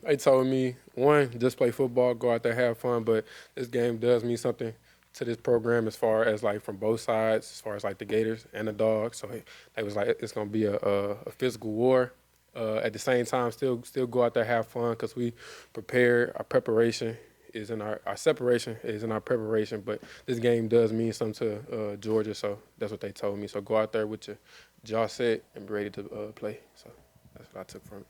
They told me, one, just play football, go out there, have fun, but this game does mean something to this program as far as like from both sides, as far as like the Gators and the Dogs. So they was like, it's gonna be a physical war. At the same time, still go out there, have fun, because we prepare. Our preparation is in our separation is in our preparation. But this game does mean something to Georgia, so that's what they told me. So go out there with your jaw set and be ready to play. So that's what I took from it.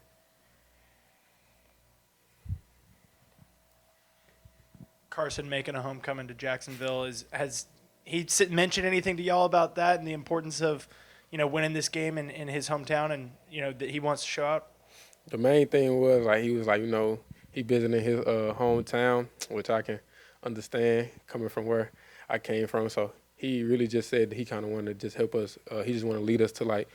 Carson making a homecoming to Jacksonville has he mentioned anything to y'all about that and the importance of winning this game in his hometown and that he wants to show out? The main thing was like he was like he visiting his hometown, which I can understand coming from where I came from. So he really just said that he kind of wanted to just help us. He just want to lead us to like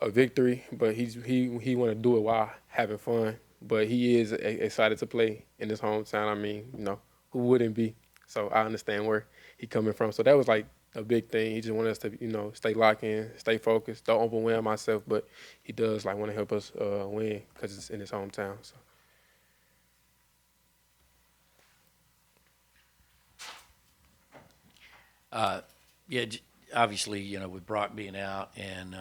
a victory, but he want to do it while having fun. But he is excited to play in his hometown. I mean, who wouldn't be? So I understand where he coming from. So that was like a big thing. He just wanted us to, stay locked in, stay focused, don't overwhelm myself. But he does like want to help us win because it's in his hometown. So. Yeah, obviously, with Brock being out and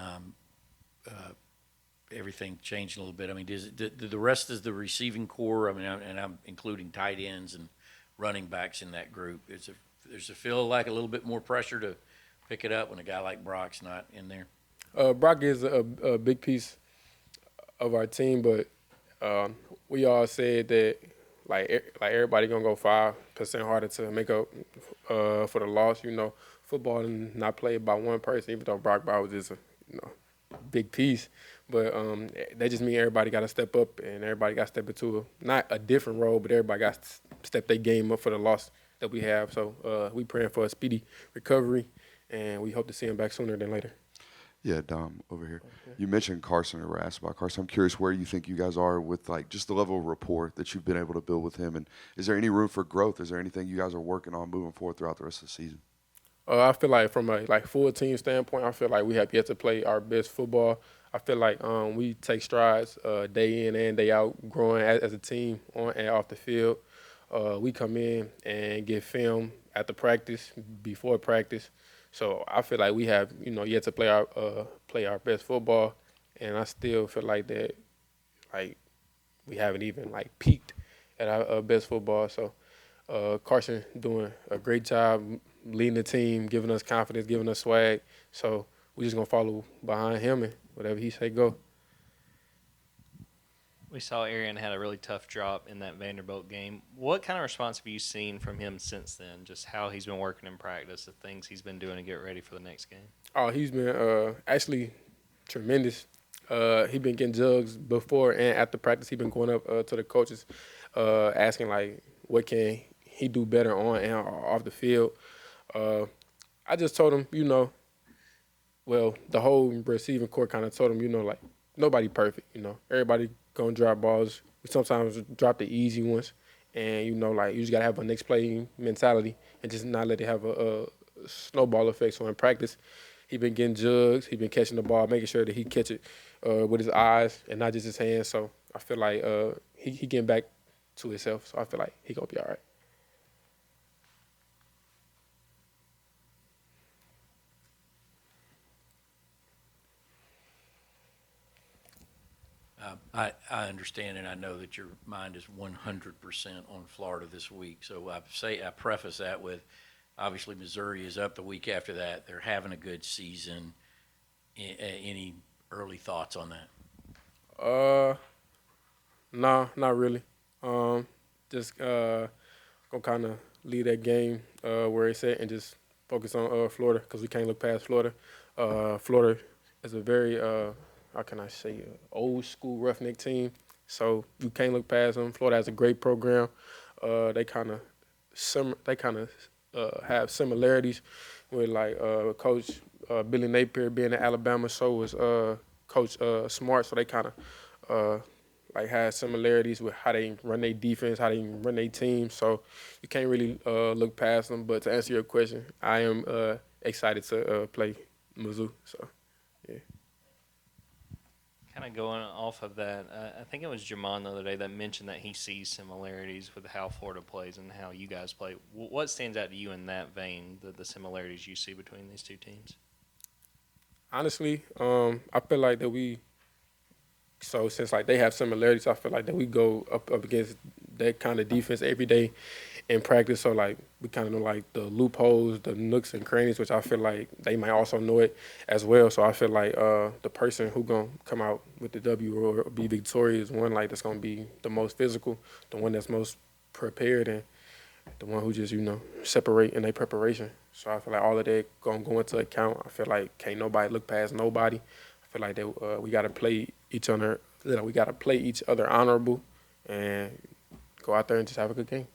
everything changing a little bit. I mean, do the rest of the receiving core? I mean, and I'm including tight ends and running backs in that group. There's a feel like a little bit more pressure to pick it up when a guy like Brock's not in there. Brock is a big piece of our team, but we all said that like everybody gonna go 5% harder to make up for the loss. Football is not played by one person, even though Brock Bowers is a big piece. But that just means everybody got to step up and everybody got to step into not a different role, but everybody got to step their game up for the loss that we have. So we praying for a speedy recovery, and we hope to see him back sooner than later. Yeah, Dom, over here. You mentioned Carson, or were asked about Carson. I'm curious where you think you guys are with like just the level of rapport that you've been able to build with him, and is there any room for growth? Is there anything you guys are working on moving forward throughout the rest of the season? I feel like from a full team standpoint, I feel like we have yet to play our best football. I feel like we take strides day in and day out, growing as a team on and off the field. We come in and get film after practice, before practice. So I feel like we have yet to play our best football, and I still feel like that like we haven't even like peaked at our best football. So Carson doing a great job leading the team, giving us confidence, giving us swag. So we just gonna follow behind him and whatever he say go. We saw Arian had a really tough drop in that Vanderbilt game. What kind of response have you seen from him since then? Just how he's been working in practice, the things he's been doing to get ready for the next game? Oh, he's been actually tremendous. He been getting jugs before and after practice. He been going up to the coaches, asking like, what can he do better on and off the field. I just told him, well, the whole receiving core kind of told him, like nobody perfect. Everybody gonna drop balls. We sometimes drop the easy ones, and like you just gotta have a next play mentality and just not let it have a snowball effect. So in practice, he been getting jugs. He been catching the ball, making sure that he catch it with his eyes and not just his hands. So I feel like he getting back to himself. So I feel like he gonna be all right. I understand and I know that your mind is 100% on Florida this week. So I preface that with obviously Missouri is up the week after that. They're having a good season. Any early thoughts on that? Nah, not really. Just gonna kind of leave that game where it's at and just focus on Florida because we can't look past Florida. Florida is a very how can I say old school roughneck team, so you can't look past them. Florida has a great program. They kind of have similarities with like Coach Billy Napier being in Alabama. So was Coach Smart. So they kind of like have similarities with how they run their defense, how they run their team. So you can't really look past them. But to answer your question, I am excited to play Mizzou. So yeah. Kind of going off of that, I think it was Jamon the other day that mentioned that he sees similarities with how Florida plays and how you guys play. What stands out to you in that vein, the similarities you see between these two teams? Honestly, I feel like that since like they have similarities, I feel like that we go up against that kind of defense every day in practice. So like we kind of know like the loopholes, the nooks and crannies, which I feel like they might also know it as well. So I feel like the person who gonna come out with the W or be victorious, one like that's gonna be the most physical, the one that's most prepared, and the one who just separate in their preparation. So I feel like all of that gonna go into account. I feel like can't nobody look past nobody. I feel like that we gotta play each other. We gotta play each other honorable and go out there and just have a good game.